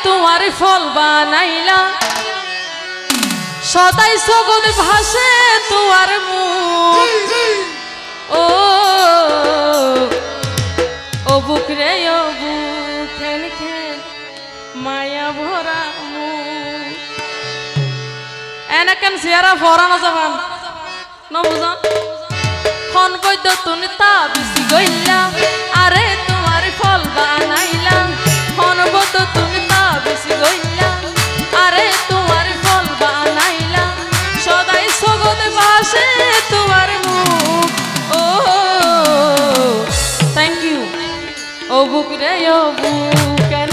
তোমার ফল বানাইলা সদাই সগদ ভাসে তোমার মুখ ও ও বুক রে ও বুক খেন খেন মায়া ভরা মুখ এনেকেন সিয়ারা ভরা না যাবান নবুজন খন বৈদ্য তুমি তা বেশি গইলা আরে তোমার ফল বানাইলা খন বৈদ্য তুমি তা বেশি গইলা আরে তোমার ফল বানাইলা সদাই সগদ ভাসে তোমার মুখ ও থ্যাংক ইউ ও বুক রে ও বুক কেন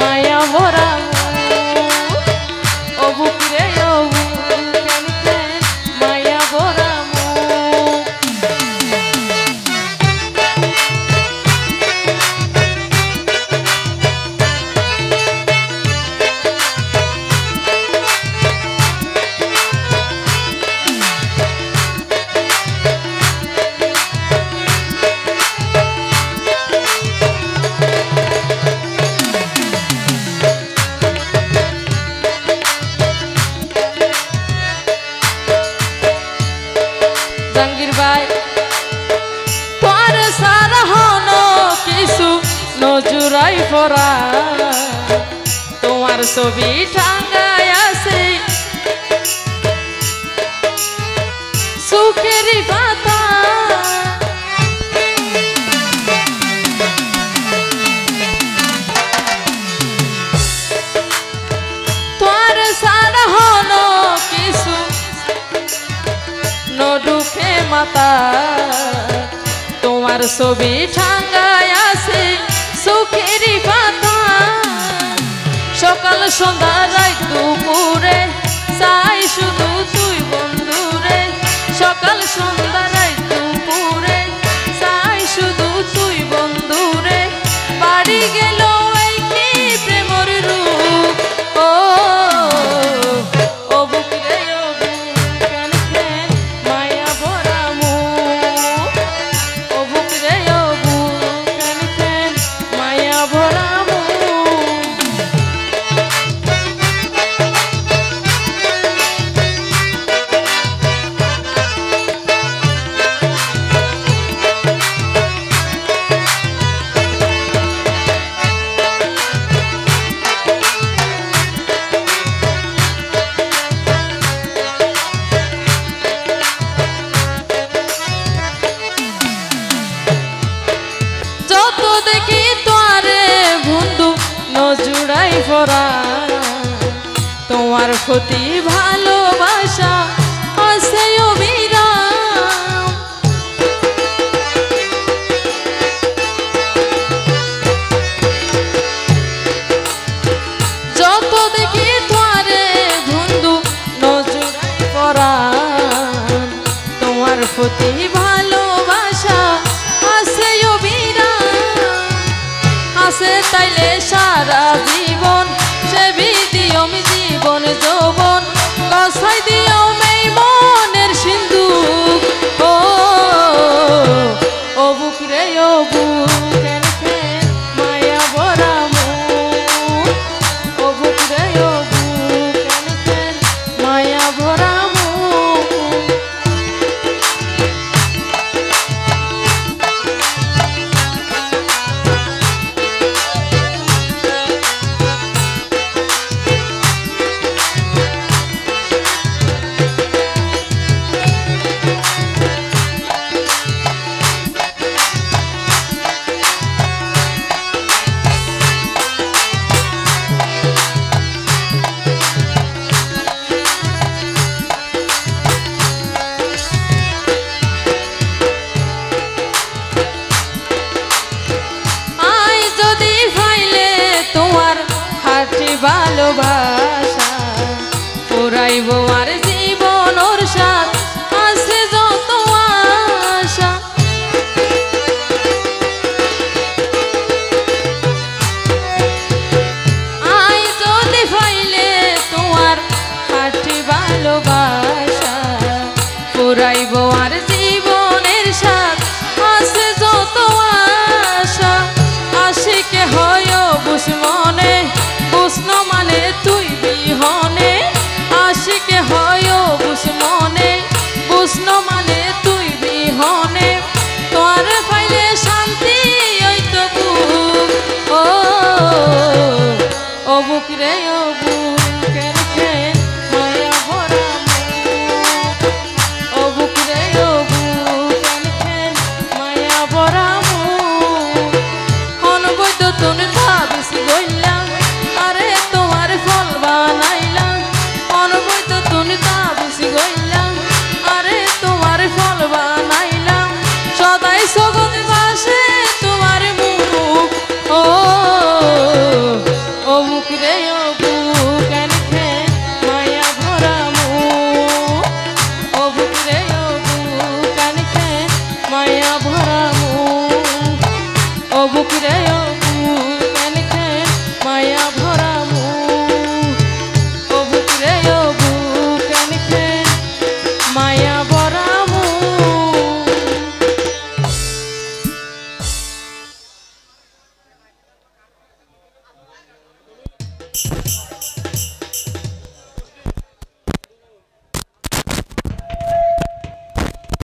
মায়া ভরা ও বুক রে ও বুক কেন মায়া ভরা জাঙ্গির ভাই তোর সারা হনো কিছু নজুরাই পরা তোমার ছবি টাঙ্গাই আছে সুখেরি পাতা তোর সারা হনো কিছু নডুখে মাতা তোমার ছবি টাঙ্গাই আছে সুখেরি পাতা সকাল সন্ধ্যা রাত দুপুরে চাই শুধু তুই বন্ধুরে সকাল সন্ধ্যা রাত দুপুরে চাই শুধু তুই বন্ধুরে বাড়ি গেল এই কি প্রেমর রূপ ও ও বুক রে ও বুক কেন কেন মায়া ভরা মুখ ও বুক রে ও বুক কেন কেন মায়া ভরা মুখ যত দেখি তোরে বন্ধু নজুড়াই ভরা তোমার প্রতি ভালোবাসা আছে অবিরাম যত দেখি তোরে বন্ধু নজুড়াই ভরা তোমার প্রতি ভালোবাসা আছে অবিরাম আছে তাইলে সারা জীবন সেবি দিও মি জীবন যৌবন গছাই দিও মেই মনের সিন্ধুক ও ও বুক রে ও বুক কেন কেন মায়া ভরা মুখ ও বুক রে ও বুক কেন কেন মায়া ভরা মুখ ভালোবাসা পুরাইব আর জীবন ওর সাথ আছে যত আশা আই যদি পাইলে তোমার খাঁটি ভালোবাসা পুরাইব আর জীবনের সাথ আছে যত আশা আশিকে হয় বুঝ মনে কৃষ্ণ